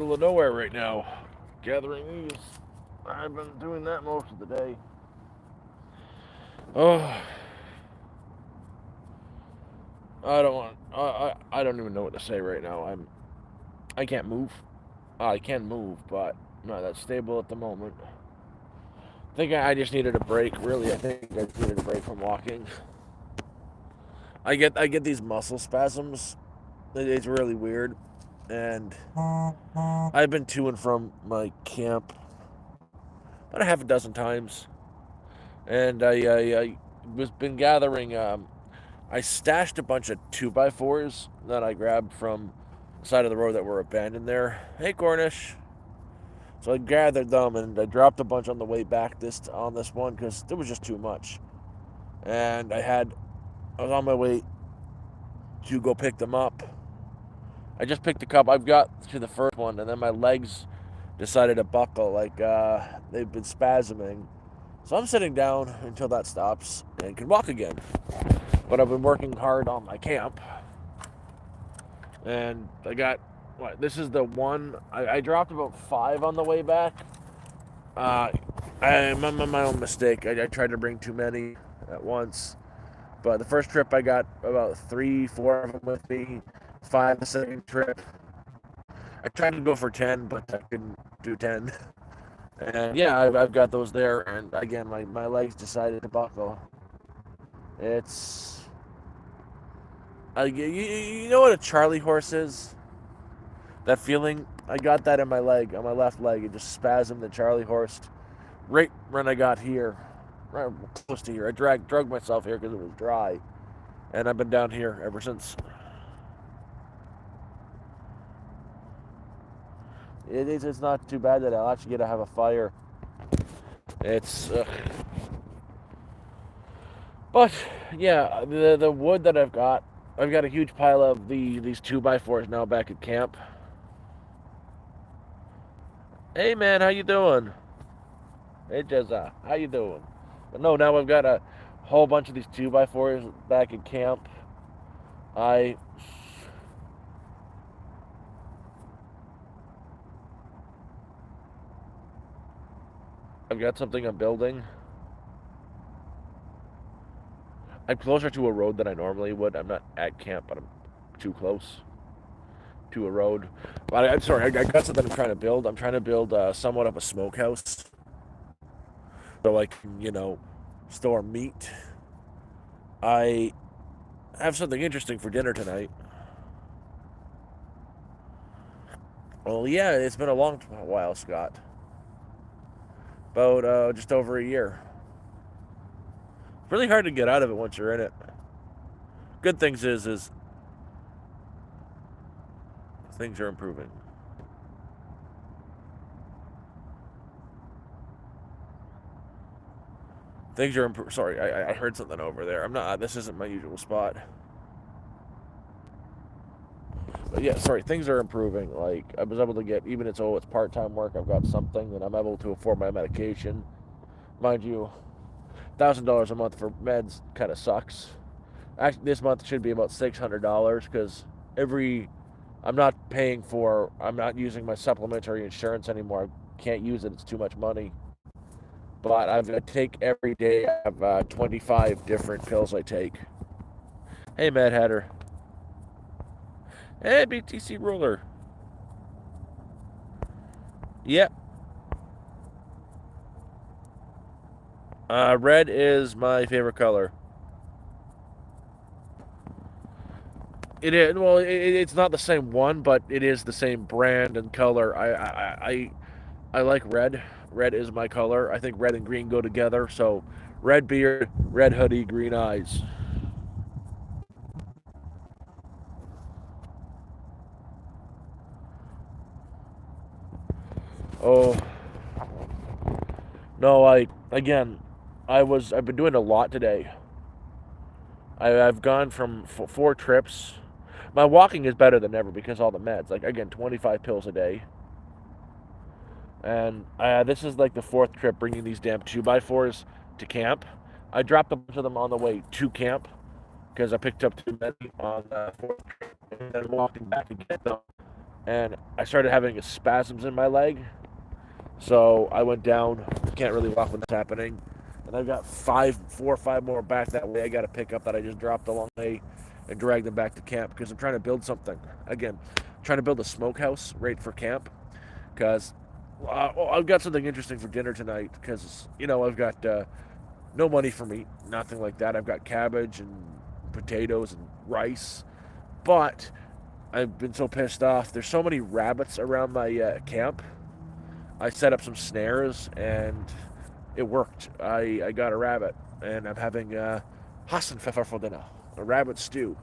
middle of nowhere right now, gathering these. I've been doing that most of the day. Oh, I don't want. I don't even know what to say right now. I can't move. I can move, but I'm not that stable at the moment. I think I just needed a break. Really, I think I just needed a break from walking. I get these muscle spasms. It's really weird, and I've been to and from my camp about a half a dozen times, and I was been gathering. I stashed a bunch of 2x4s that I grabbed from the side of the road that were abandoned there. Hey, Cornish. So I gathered them and I dropped a bunch on the way back on this one because there was just too much. And I was on my way to go pick them up. I just picked a couple. I've got to the first one, and then my legs decided to buckle. They've been spasming. So I'm sitting down until that stops and can walk again. But I've been working hard on my camp, and I got what? This is the one. I dropped about 5 on the way back. Uh, I'm my own mistake. I tried to bring too many at once. But the first trip I got about 3, 4 of them with me. 5 the second trip. I tried to go for 10, but I couldn't do 10. And yeah, I've got those there. And again, my legs decided to buckle. It's you know what a Charlie horse is? That feeling, I got that in my leg, on my left leg. It just spasmed the Charlie horse right when I got here, right close to here. I drug myself here because it was dry, and I've been down here ever since. It's not too bad that I'll actually get to have a fire. It's, but yeah, the wood that I've got a huge pile of these 2x4s now back at camp. Hey man, how you doing? Hey Jezza, how you doing? But no, now I've got a whole bunch of these 2x4s back at camp. I I've got something I'm building. I'm closer to a road than I normally would. I'm not at camp, but I'm too close to a road. But I'm sorry, I got something I'm trying to build. I'm trying to build somewhat of a smokehouse, so I can, store meat. I have something interesting for dinner tonight. Well, yeah, it's been a long while, Scott. About just over a year. It's really hard to get out of it once you're in it. Good things is things are improving. Things are improving. Sorry, I heard something over there. I'm not. This isn't my usual spot. But yeah, sorry. Things are improving. Like I was able to get, even it's part-time work. I've got something, and I'm able to afford my medication. Mind you, $1,000 a month for meds kind of sucks. Actually, this month should be about $600 because every I'm not using my supplementary insurance anymore. I can't use it. It's too much money. But I take every day. I have 25 different pills I take. Hey, Mad Hatter. Hey, BTC Ruler. Yep. Red is my favorite color. It is well. It's not the same one, but it is the same brand and color. I like red. Red is my color. I think red and green go together. So, red beard, red hoodie, green eyes. Oh no! I've been doing a lot today. I've gone from 4 trips. My walking is better than ever because all the meds. Like again, 25 pills a day. And this is like the 4th trip bringing these damn 2x4s to camp. I dropped a bunch of them on the way to camp because I picked up too many on the 4th trip and then walking back to get them. and I started having spasms in my leg. So I went down. Can't really walk when that's happening. And I've got 4 or 5 more back that way. I got to pick up that I just dropped along the way and drag them back to camp because I'm trying to build something. Again, trying to build a smokehouse right for camp because I've got something interesting for dinner tonight because, I've got no money for meat, nothing like that. I've got cabbage and potatoes and rice. But I've been so pissed off. There's so many rabbits around my camp. I set up some snares and it worked. I got a rabbit and I'm having Hassenpfeffer for dinner, a rabbit stew.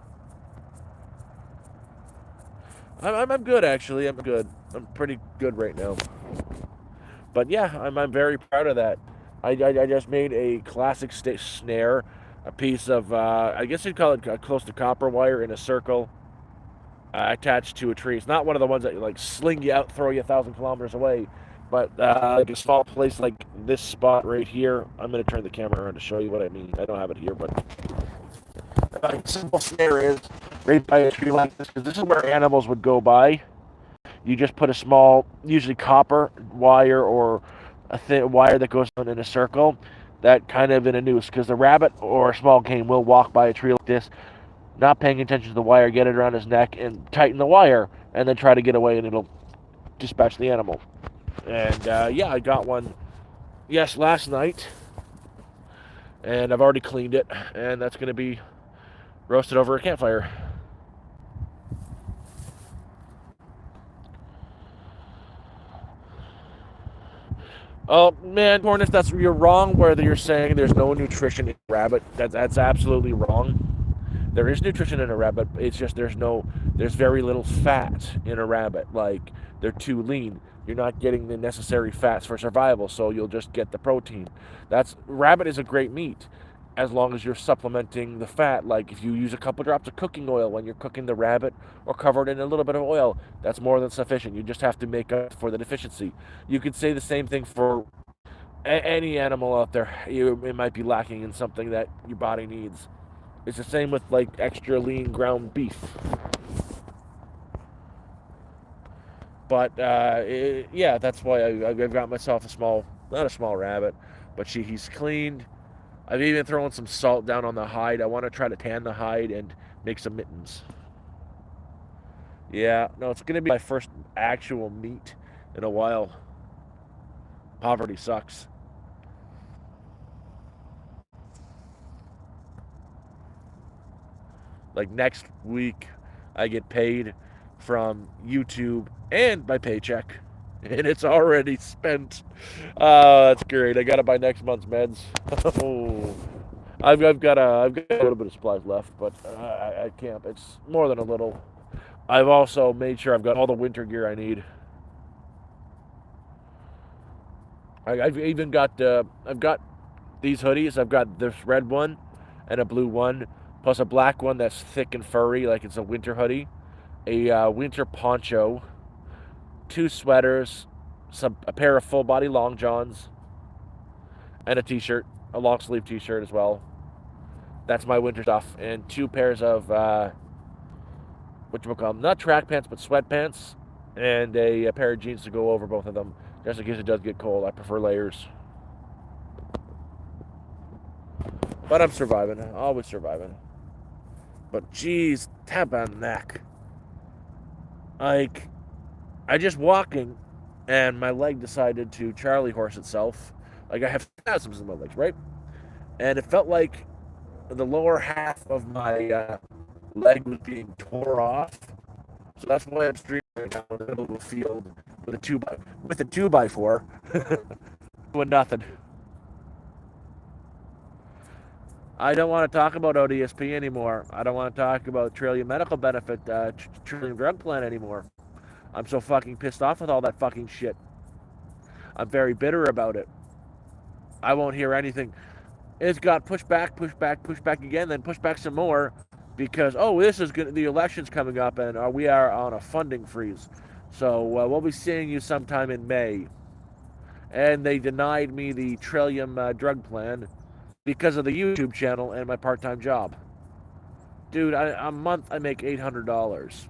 I'm good actually. I'm good. I'm pretty good right now. But yeah, I'm very proud of that. I just made a classic snare, a piece of I guess you'd call it close to copper wire in a circle, attached to a tree. It's not one of the ones that like sling you out, throw you 1,000 kilometers away, but like a small place like this spot right here. I'm gonna turn the camera around to show you what I mean. I don't have it here, but a simple snare is right by a tree like this because this is where animals would go by. You just put a small, usually copper wire or a thin wire that goes on in a circle, that kind of in a noose, because the rabbit or a small game will walk by a tree like this, not paying attention to the wire, get it around his neck and tighten the wire, and then try to get away, and it'll dispatch the animal. And yeah, I got one, yes, last night, and I've already cleaned it, and that's going to be roasted over a campfire. Oh man, Hornets, you're wrong. Whether you're saying there's no nutrition in rabbit, that's absolutely wrong. There is nutrition in a rabbit. It's just there's very little fat in a rabbit. Like they're too lean. You're not getting the necessary fats for survival, so you'll just get the protein. That's rabbit is a great meat, as long as you're supplementing the fat. Like if you use a couple drops of cooking oil when you're cooking the rabbit, or cover it in a little bit of oil, that's more than sufficient. You just have to make up for the deficiency. You could say the same thing for any animal out there. It might be lacking in something that your body needs. It's the same with like extra lean ground beef. But yeah, that's why I've got myself not a small rabbit, but he's cleaned. I've even thrown some salt down on the hide. I want to try to tan the hide and make some mittens. Yeah, no, it's going to be my first actual meat in a while. Poverty sucks. Like next week, I get paid from YouTube and my paycheck, and it's already spent. That's great. I got to buy next month's meds. Oh, I've got a little bit of supplies left, but I can't. It's more than a little. I've also made sure I've got all the winter gear I need. I've even got I've got these hoodies. I've got this red one and a blue one, plus a black one that's thick and furry, like it's a winter hoodie, a winter poncho, two sweaters, a pair of full body long johns, and a t-shirt, a long sleeve t-shirt as well. That's my winter stuff, and two pairs of what you call them, not track pants but sweatpants, and a pair of jeans to go over both of them, just in case it does get cold. I prefer layers, but I'm surviving. Always surviving. But geez, tabarnak. Like, I just walking, and my leg decided to Charlie horse itself. Like I have spasms in my legs, right? And it felt like the lower half of my leg was being tore off. So that's why I'm streaming right now in the middle of a field with a 2x4, doing nothing. I don't want to talk about ODSP anymore. I don't want to talk about Trillium Medical Benefit, Trillium Drug Plan anymore. I'm so fucking pissed off with all that fucking shit. I'm very bitter about it. I won't hear anything. It's got pushed back, pushed back, pushed back again, then pushed back some more because, oh, this is good. The election's coming up and we are on a funding freeze. So we'll be seeing you sometime in May. And they denied me the Trillium drug plan because of the YouTube channel and my part-time job. Dude, a month I make $800.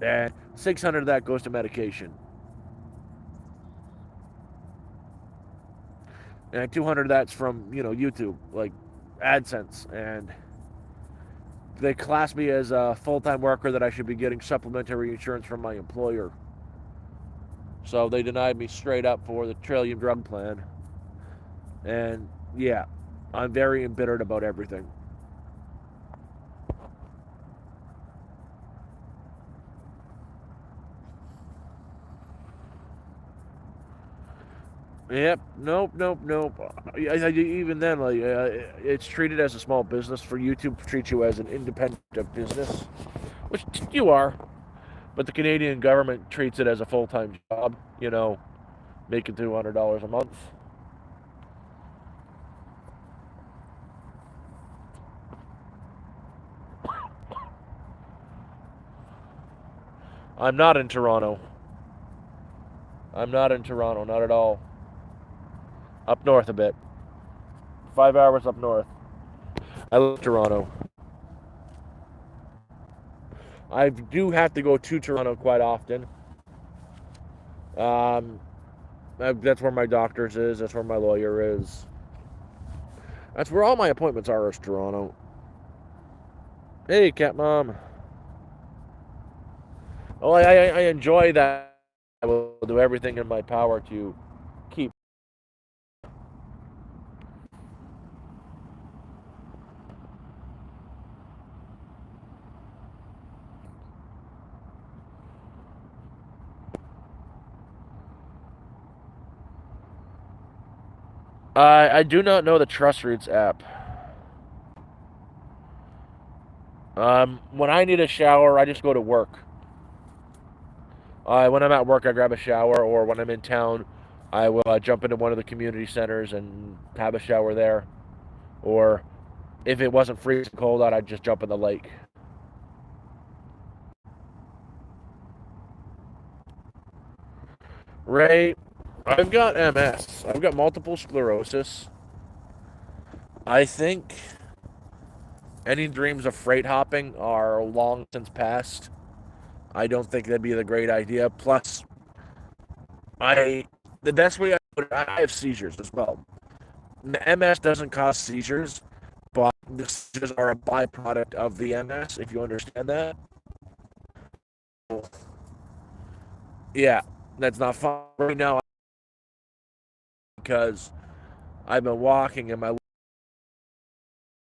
And 600 of that goes to medication. And 200 of that's from, YouTube, like AdSense. And they class me as a full-time worker that I should be getting supplementary insurance from my employer. So they denied me straight up for the Trillium drug plan. And yeah, I'm very embittered about everything. Yep. Nope. Nope. Nope. Even then, like, it's treated as a small business. For YouTube to treat you as an independent business, which you are, but the Canadian government treats it as a full-time job. Making $200 a month. I'm not in Toronto. I'm not in Toronto, not at all. Up north a bit. 5 hours up north. I live in Toronto. I do have to go to Toronto quite often. Um, that's where my doctor's is. That's where my lawyer is. That's where all my appointments are, is Toronto. Hey, cat mom. Oh, I enjoy that. I will do everything in my power to keep. I do not know the Trust Roots app. When I need a shower, I just go to work. When I'm at work, I grab a shower, or when I'm in town, I will jump into one of the community centers and have a shower there. Or if it wasn't freezing cold out, I'd just jump in the lake. Ray, I've got MS. I've got multiple sclerosis. I think any dreams of freight hopping are long since past. I don't think that'd be the great idea. Plus, I the best way I put it, I have seizures as well. MS doesn't cause seizures, but the seizures are a byproduct of the MS, if you understand that. Yeah, that's not fun right now because I've been walking and my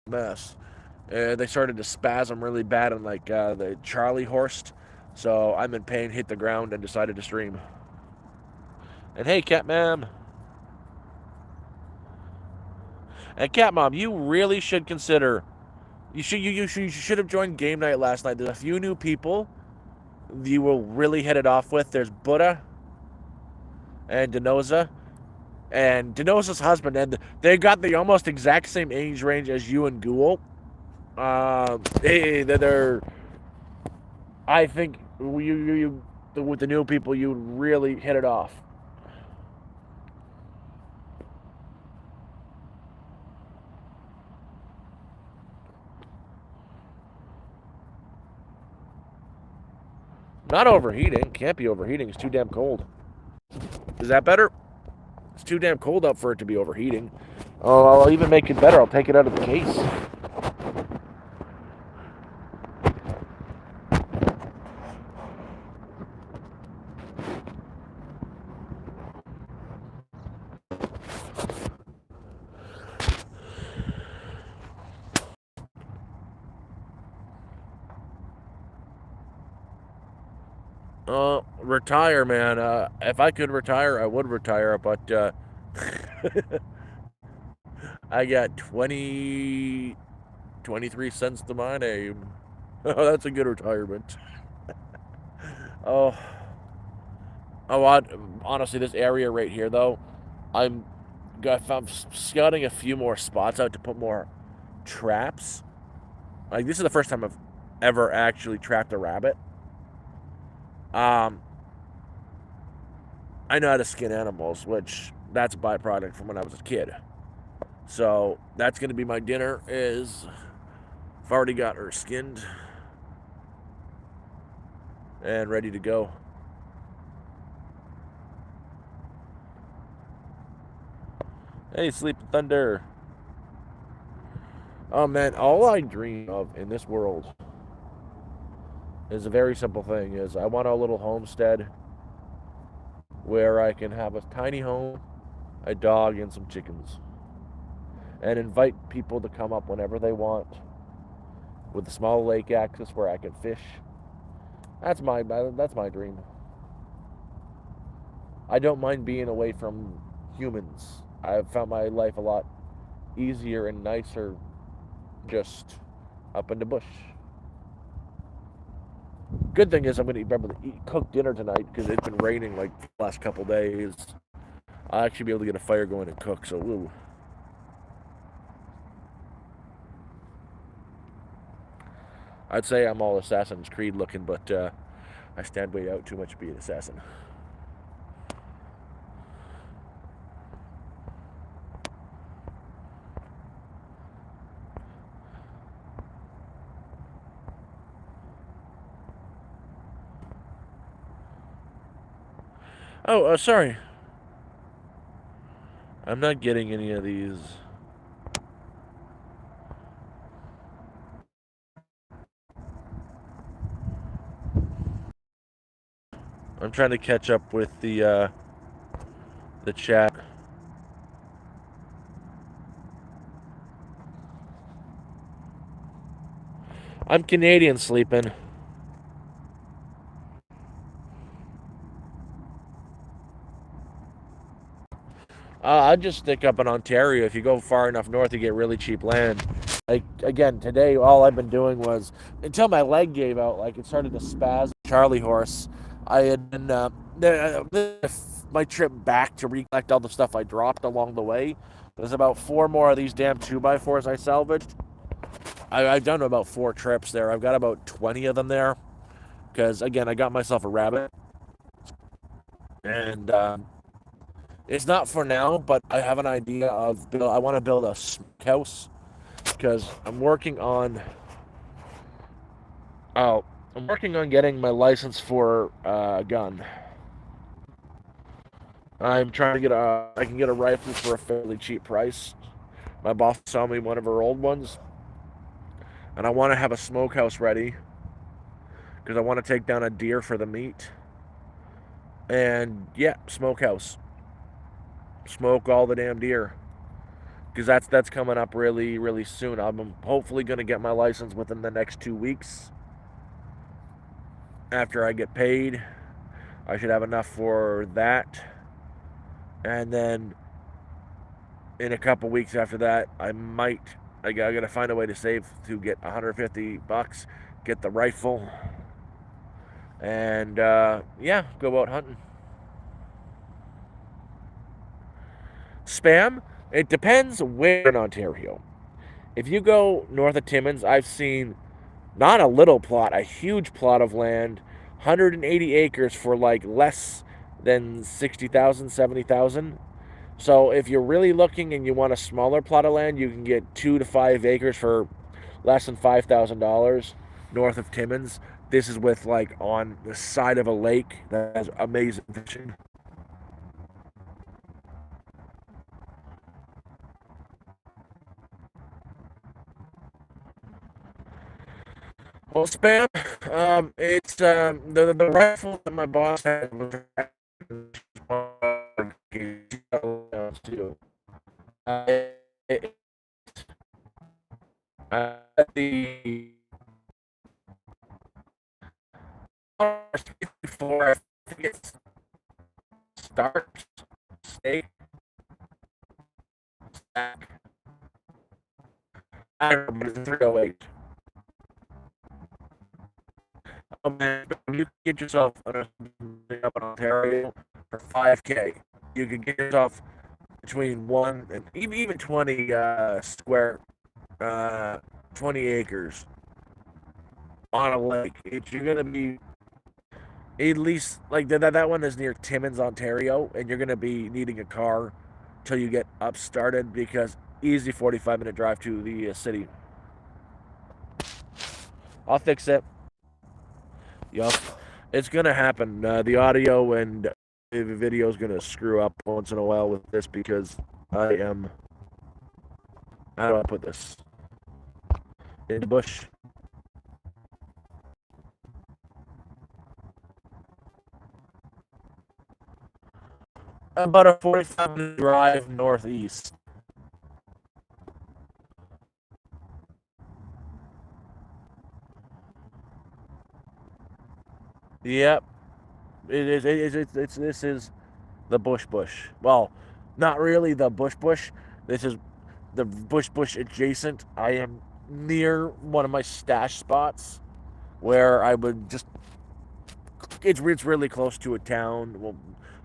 mess. They started to spasm really bad on like the Charlie horse. So I'm in pain, hit the ground, and decided to stream. And hey, cat mom. And cat mom, you really should consider. You should have joined game night last night. There's a few new people you will really hit it off with. There's Buddha and Denoza. And Denoza's husband, and they got the almost exact same age range as you and Ghoul. They're. I think with the new people, you really hit it off. Not overheating. Can't be overheating. It's too damn cold. Is that better? It's too damn cold out for it to be overheating. Oh, I'll even make it better. I'll take it out of the case. Retire, man. If I could retire, I would retire, but I got 23 cents to my name. Oh, that's a good retirement. Oh, honestly, this area right here, though, I'm I'm scouting a few more spots out to put more traps. Like, this is the first time I've ever actually trapped a rabbit. Um, I know how to skin animals, which that's a byproduct from when I was a kid. So that's gonna be my dinner. I've already got her skinned, and ready to go. Hey, Sleeping Thunder. Oh man, all I dream of in this world is a very simple thing: is I want a little homestead where I can have a tiny home, a dog, and some chickens, and invite people to come up whenever they want, with a small lake access where I can fish. That's my dream. I don't mind being away from humans. I've found my life a lot easier and nicer just up in the bush. Good thing is I'm going to remember to cook dinner tonight because it's been raining like the last couple days. I'll actually be able to get a fire going and cook. So, woo. I'd say I'm all Assassin's Creed looking, but I stand way out too much to be an assassin. Oh, sorry. I'm not getting any of these. I'm trying to catch up with the chat. I'm Canadian sleeping. I'd just stick up in Ontario. If you go far enough north, you get really cheap land. Like, again, today, all I've been doing was, until my leg gave out, like, it started to spasm. Charlie horse. I had been, my trip back to recollect all the stuff I dropped along the way. There's about 4 more of these damn 2x4s I salvaged. I've done about 4 trips there. I've got about 20 of them there. Because, again, I got myself a rabbit. And, it's not for now, but I have an idea of I want to build a smokehouse because I'm working on getting my license for a gun. I'm trying to get I can get a rifle for a fairly cheap price. My boss sold me one of her old ones, and I want to have a smokehouse ready because I want to take down a deer for the meat. And yeah, smokehouse. Smoke all the damn deer because that's coming up really, really soon. I'm hopefully going to get my license within the next 2 weeks. After I get paid, I should have enough for that, and then in a couple weeks after that, I gotta find a way to save to get $150, get the rifle, and yeah, go out hunting. Spam? It depends where in Ontario. If you go north of Timmins, I've seen not a little plot, a huge plot of land, 180 acres for like less than 60,000, 70,000. So if you're really looking and you want a smaller plot of land, you can get 2 to 5 acres for less than $5,000 north of Timmins. This is with like on the side of a lake that has amazing fishing. Well, spam. It's the rifle that my boss had was too. It, the before I think it's start steak stack. I don't know, but it's 308. Oh man, you can get yourself up in Ontario for 5K. You can get yourself between 1 and even 20 square, 20 acres on a lake. You're gonna be at least like that one is near Timmins, Ontario, and you're gonna be needing a car till you get up started because easy 45-minute drive to the city. I'll fix it. Yup. It's gonna happen. The audio and the video is gonna screw up once in a while with this because I am. How do I put this? In the bush. About a 45-minute drive northeast. Yep, it is. It's this is the bush. Well, not really the bush. This is the bush adjacent. I am near one of my stash spots where I would just. It's really close to a town. Well,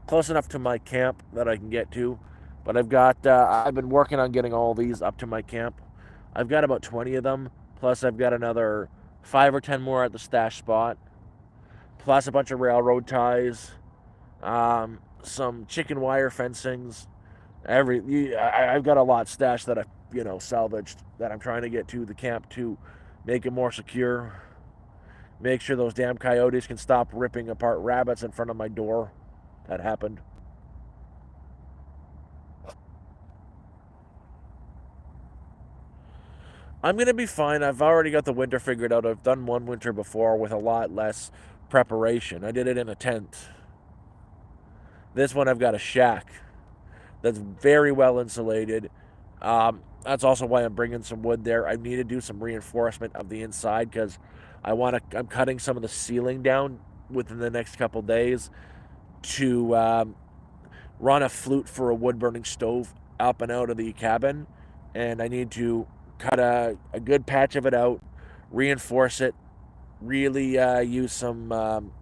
close enough to my camp that I can get to. But I've got. I've been working on getting all these up to my camp. I've got about 20 of them. Plus, I've got another 5 or 10 more at the stash spot. Plus, a bunch of railroad ties. Some chicken wire fencings. I've got a lot stashed that I salvaged that I'm trying to get to the camp to make it more secure. Make sure those damn coyotes can stop ripping apart rabbits in front of my door. That happened. I'm gonna be fine. I've already got the winter figured out. I've done one winter before with a lot less preparation. I did it in a tent. This one I've got a shack that's very well insulated. That's also why I'm bringing some wood there. I need to do some reinforcement of the inside because I'm cutting some of the ceiling down within the next couple days to run a flute for a wood burning stove up and out of the cabin, and I need to cut a good patch of it out, reinforce it, really use some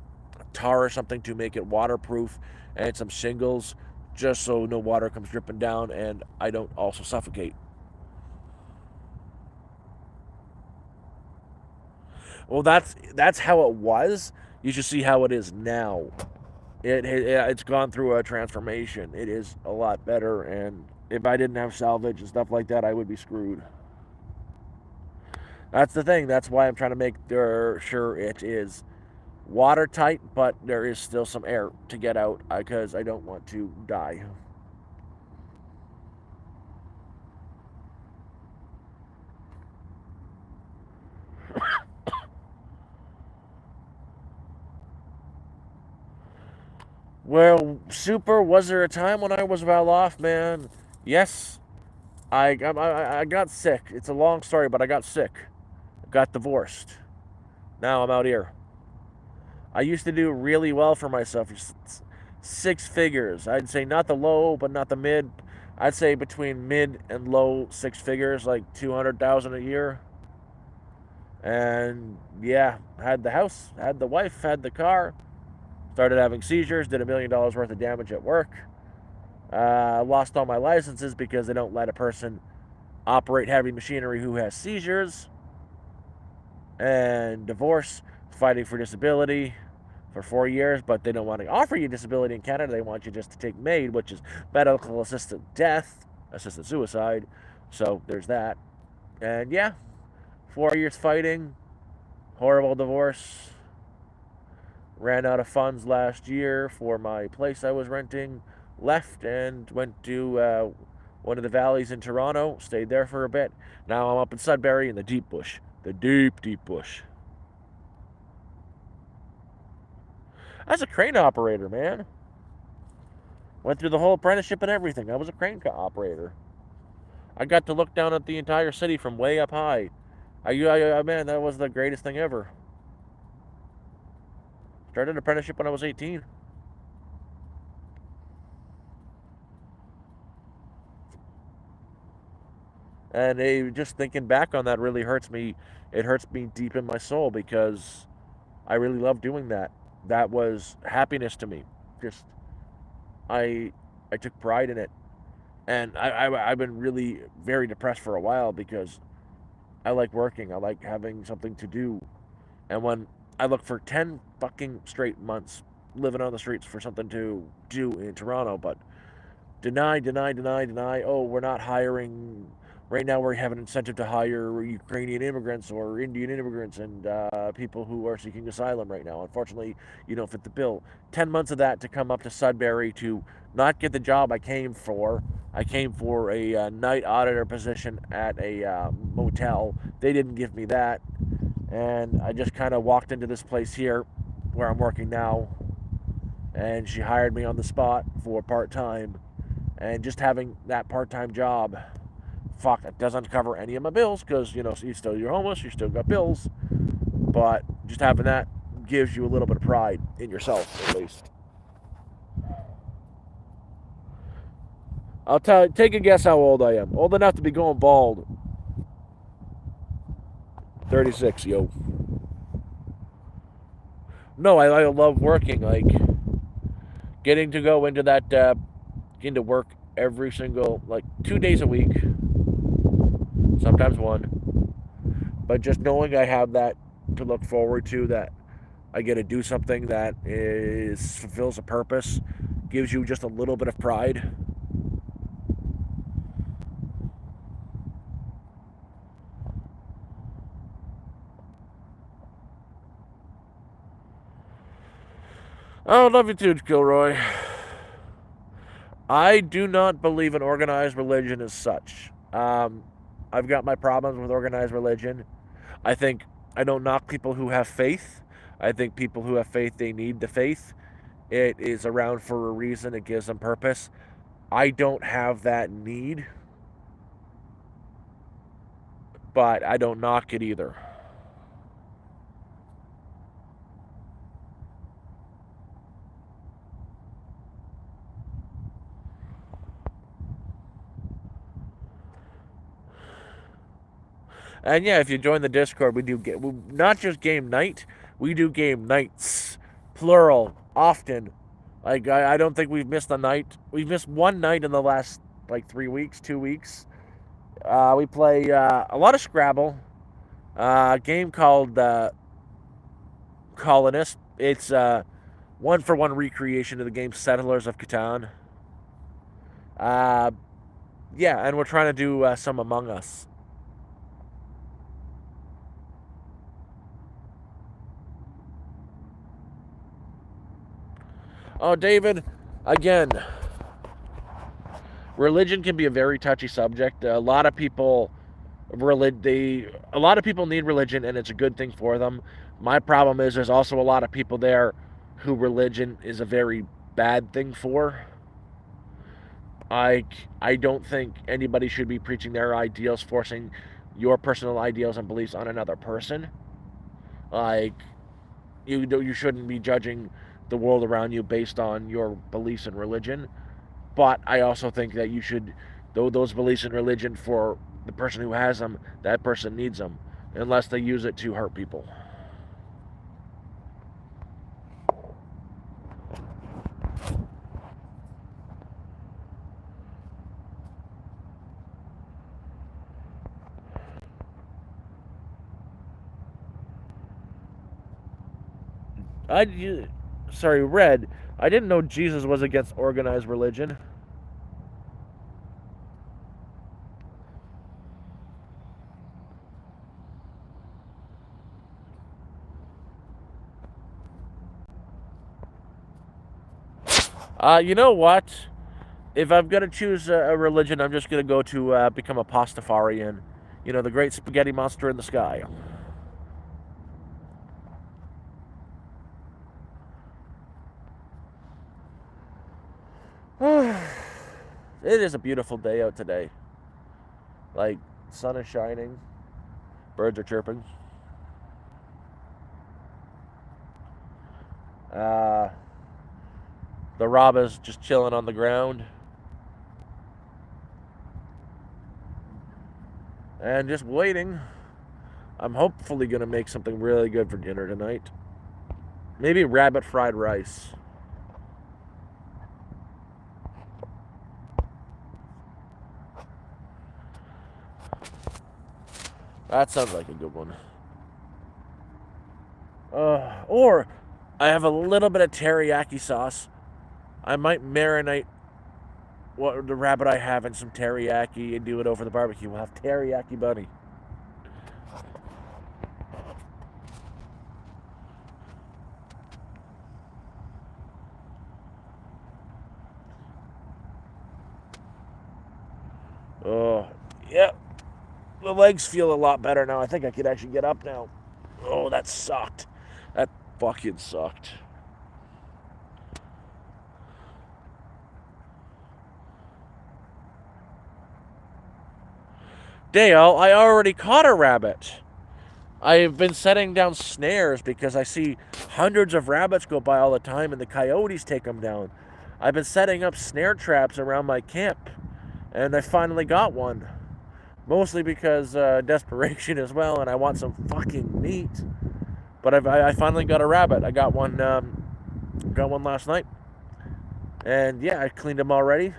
tar or something to make it waterproof, and some shingles just so no water comes dripping down and I don't also suffocate. Well, that's how it was. You should see how it is now. It's gone through a transformation. It is a lot better, and if I didn't have salvage and stuff like that, I would be screwed. That's the thing. That's why I'm trying to make sure it is watertight, but there is still some air to get out because I don't want to die. Well, super. Was there a time when I was well off, man? Yes, I got sick. It's a long story, but I got sick. Got divorced. Now I'm out here. I used to do really well for myself. Six figures. I'd say not the low, but not the mid. I'd say between mid and low six figures, like 200,000 a year. And yeah, had the house, had the wife, had the car. Started having seizures. Did $1 million worth of damage at work. Lost all my licenses because they don't let a person operate heavy machinery who has seizures. And divorce, fighting for disability for 4 years, but they don't want to offer you disability in Canada. They want you just to take MAID, which is medical assisted death, assisted suicide. So there's that. And yeah, 4 years fighting, horrible divorce. Ran out of funds last year for my place I was renting. Left and went to one of the valleys in Toronto. Stayed there for a bit. Now I'm up in Sudbury in the deep bush. The deep bush. I was a crane operator, man. Went through the whole apprenticeship and everything. I was a crane operator. I got to look down at the entire city from way up high. Man, that was the greatest thing ever. Started an apprenticeship when I was 18. And just thinking back on that really hurts me. It hurts me deep in my soul because I really love doing that. That was happiness to me. Just I I took pride in it, and I've been really very depressed for a while because I like working. I like having something to do. And when I look for 10 fucking straight months living on the streets for something to do in Toronto, but deny. Oh, we're not hiring. right now we have an incentive to hire Ukrainian immigrants or Indian immigrants and people who are seeking asylum right now. Unfortunately, you don't fit the bill. 10 months of that to come up to Sudbury to not get the job I came for. I came for a night auditor position at a motel. They didn't give me that. And I just kind of walked into this place here where I'm working now. And she hired me on the spot for part time. And just having that part time job, fuck, it doesn't cover any of my bills because, you're homeless, you still got bills. But just having that gives you a little bit of pride in yourself, at least. Take a guess how old I am. Old enough to be going bald. 36, yo. No, I love working. Like, getting to go into into work every single, like, 2 days a week. Sometimes one. But just knowing I have that to look forward to, that I get to do something that fulfills a purpose, gives you just a little bit of pride. Oh, love you too, Gilroy. I do not believe in organized religion as such. I've got my problems with organized religion. I think I don't knock people who have faith. I think people who have faith, they need the faith. It is around for a reason, it gives them purpose. I don't have that need, but I don't knock it either. And yeah, if you join the Discord, we do not just game night, we do game nights, plural, often. Like I don't think we've missed a night. We've missed one night in the last like 3 weeks, 2 weeks. We play a lot of Scrabble, a game called Colonist. It's one-for-one recreation of the game Settlers of Catan. Uh, yeah, and we're trying to do some Among Us. Oh, David, again, religion can be a very touchy subject. A lot of people need religion, and it's a good thing for them. My problem is there's also a lot of people there who religion is a very bad thing for. I don't think anybody should be preaching their ideals, forcing your personal ideals and beliefs on another person. Like, you shouldn't be judging the world around you based on your beliefs in religion. But I also think that you should, though those beliefs in religion, for the person who has them, that person needs them, unless they use it to hurt people. Red. I didn't know Jesus was against organized religion. You know what? If I'm gonna choose a religion, I'm just gonna go to become a Pastafarian. You know, the great spaghetti monster in the sky. It is a beautiful day out today. Like, sun is shining, birds are chirping. Uh, the Raba's just chilling on the ground. And just waiting. I'm hopefully going to make something really good for dinner tonight. Maybe rabbit fried rice. That sounds like a good one. Or I have a little bit of teriyaki sauce. I might marinate what the rabbit I have and some teriyaki and do it over the barbecue. We'll have teriyaki buddy. Oh, yeah. The legs feel a lot better now. I think I could actually get up now. Oh, that sucked. That fucking sucked. Dale, I already caught a rabbit. I've been setting down snares because I see hundreds of rabbits go by all the time and the coyotes take them down. I've been setting up snare traps around my camp and I finally got one. Mostly because desperation as well, and I want some fucking meat. But I finally got a rabbit. I got one last night, and yeah, I cleaned him already.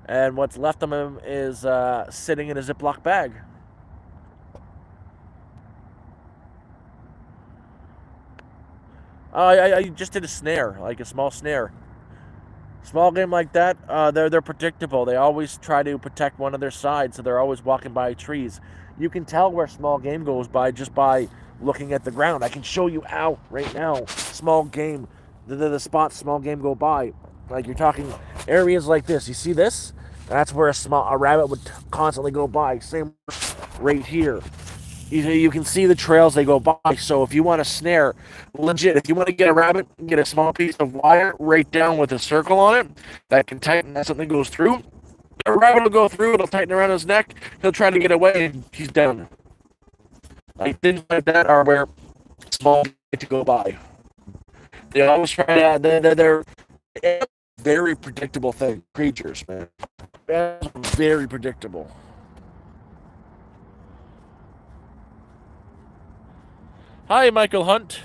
And what's left of him is sitting in a Ziploc bag. I just did a snare, like a small snare. Small game like that, they're predictable. They always try to protect one of their sides, so they're always walking by trees. You can tell where small game goes by just by looking at the ground. I can show you how right now. Small game, the spots small game go by. Like you're talking areas like this. You see this? That's where a rabbit would constantly go by. Same right here. You can see the trails they go by. So if you want to snare, legit, if you want to get a rabbit, get a small piece of wire right down with a circle on it that can tighten. That something goes through. A rabbit will go through. It'll tighten around his neck. He'll try to get away, and he's done. Like things like that are where small get to go by. They always try to. They're very predictable creatures, man. Very predictable. Hi, Michael Hunt.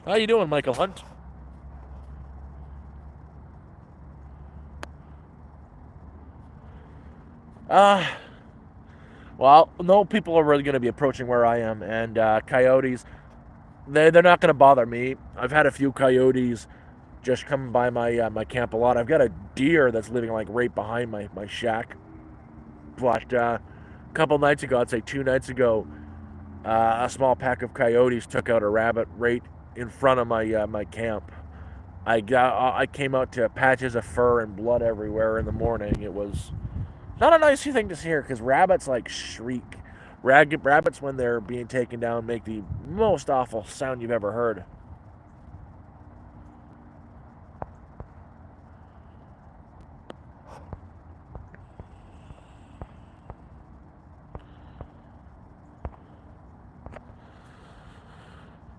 How you doing, Michael Hunt? Uh, well, no people are really going to be approaching where I am, and coyotes, they're not going to bother me. I've had a few coyotes just coming by my camp a lot. I've got a deer that's living like right behind my shack. But a couple nights ago, I'd say 2 nights ago, a small pack of coyotes took out a rabbit right in front of my camp. I came out to patches of fur and blood everywhere in the morning. It was not a nice thing to hear because rabbits like shriek. Rabbits when they're being taken down make the most awful sound you've ever heard.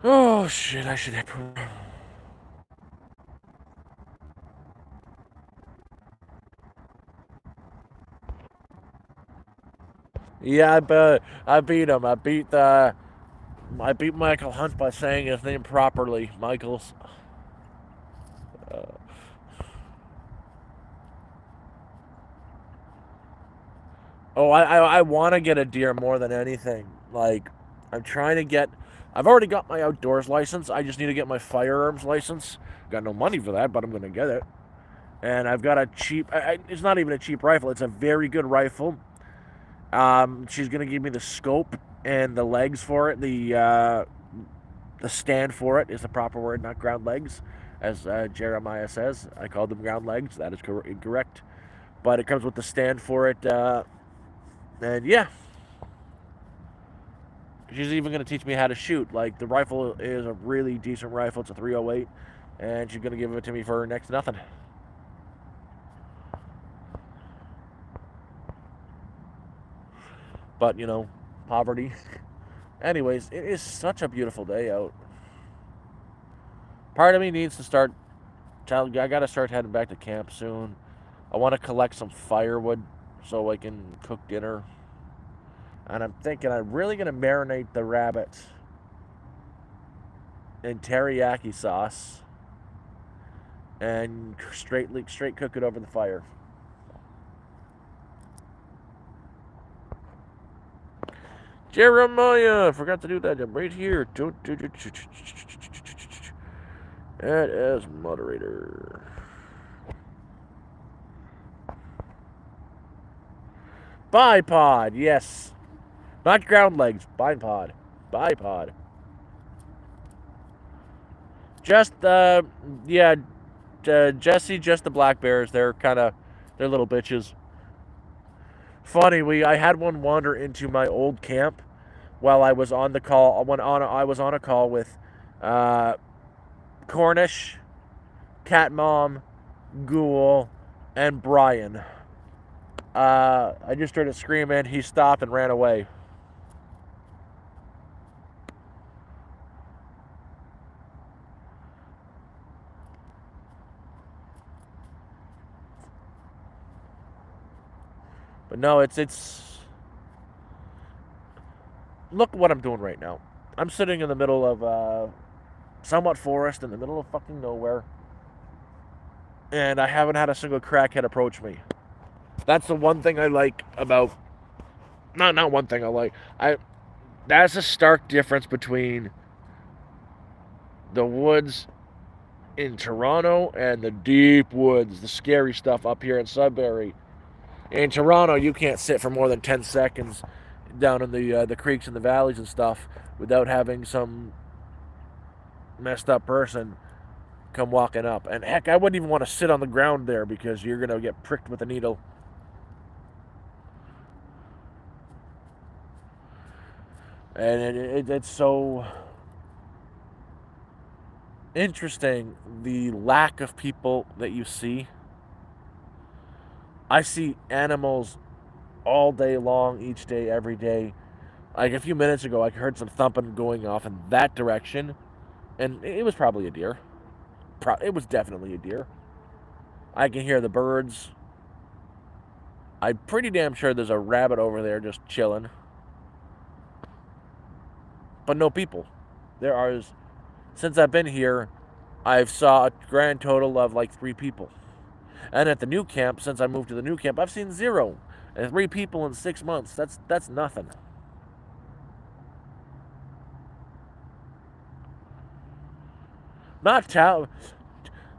Oh shit! I should have. Yeah, I beat him. I beat Michael Hunt by saying his name properly. Michael's. Uh, oh, I want to get a deer more than anything. Like, I'm trying to get. I've already got my outdoors license. I just need to get my firearms license. Got no money for that, but I'm gonna get it. And I've got a cheap. It's not even a cheap rifle. It's a very good rifle. She's gonna give me the scope and the legs for it. The stand for it is the proper word, not ground legs, as Jeremiah says. I called them ground legs. That is incorrect. But it comes with the stand for it, and yeah, she's even gonna teach me how to shoot. Like the rifle is a really decent rifle. It's a 308, and she's gonna give it to me for next to nothing. But you know, poverty. Anyways, it is such a beautiful day out. Part of me needs to start. I gotta start heading back to camp soon. I want to collect some firewood so I can cook dinner. And I'm thinking I'm really gonna marinate the rabbit in teriyaki sauce and straight cook it over the fire. Jeremiah, I forgot to do that. I'm right here. That as moderator. Bipod, yes. Not ground legs, bipod. Bipod. Just, yeah, Jesse, just the black bears. They're little bitches. Funny, I had one wander into my old camp while I was on the call. I was on a call with uh, Cornish, Cat Mom, Ghoul, and Brian. I just started screaming. He stopped and ran away. But no, it's. Look what I'm doing right now. I'm sitting in the middle of somewhat forest in the middle of fucking nowhere, and I haven't had a single crackhead approach me. That's the one thing I like about. Not one thing I like. That's a stark difference between the woods in Toronto and the deep woods, the scary stuff up here in Sudbury. In Toronto, you can't sit for more than 10 seconds down in the creeks and the valleys and stuff without having some messed up person come walking up. And heck, I wouldn't even want to sit on the ground there because you're going to get pricked with a needle. And it's so interesting, the lack of people that you see. I see animals all day long, each day, every day. Like a few minutes ago, I heard some thumping going off in that direction, and it was probably a deer. It was definitely a deer. I can hear the birds. I'm pretty damn sure there's a rabbit over there just chilling. But no people. Since I've been here, I've saw a grand total of like 3 people. And at the new camp, since I moved to the new camp, I've seen 0. And 3 people in 6 months. That's nothing.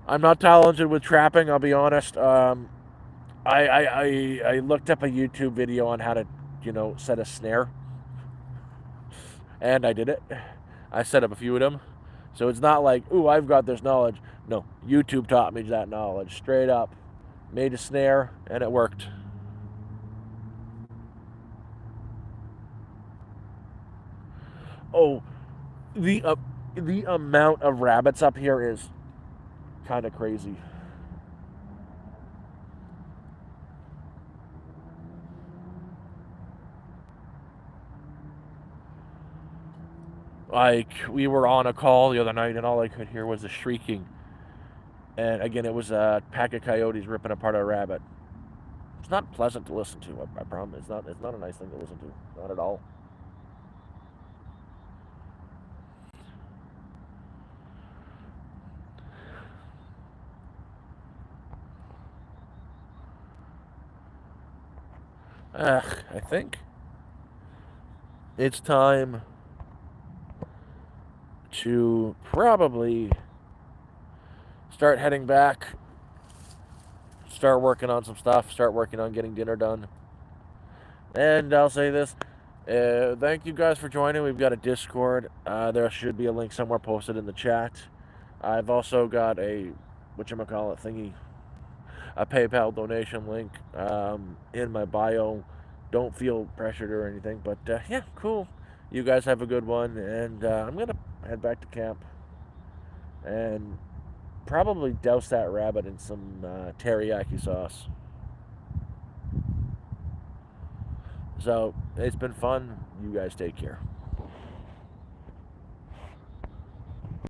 I'm not talented with trapping. I'll be honest. I looked up a YouTube video on how to, set a snare, and I did it. I set up a few of them, so it's not like, ooh, I've got this knowledge. No, YouTube taught me that knowledge straight up. Made a snare, and it worked. Oh, the amount of rabbits up here is kind of crazy. Like, we were on a call the other night, and all I could hear was the shrieking. And again, it was a pack of coyotes ripping apart a rabbit. It's not pleasant to listen to. I promise. It's not a nice thing to listen to. Not at all. I think it's time to probably start heading back, start working on some stuff, start working on getting dinner done. And I'll say this, thank you guys for joining. We've got a Discord. There should be a link somewhere posted in the chat. I've also got a, whatchamacallit thingy, a PayPal donation link in my bio. Don't feel pressured or anything, but yeah, cool. You guys have a good one, and I'm going to head back to camp and probably douse that rabbit in some teriyaki sauce. So, it's been fun. You guys take care.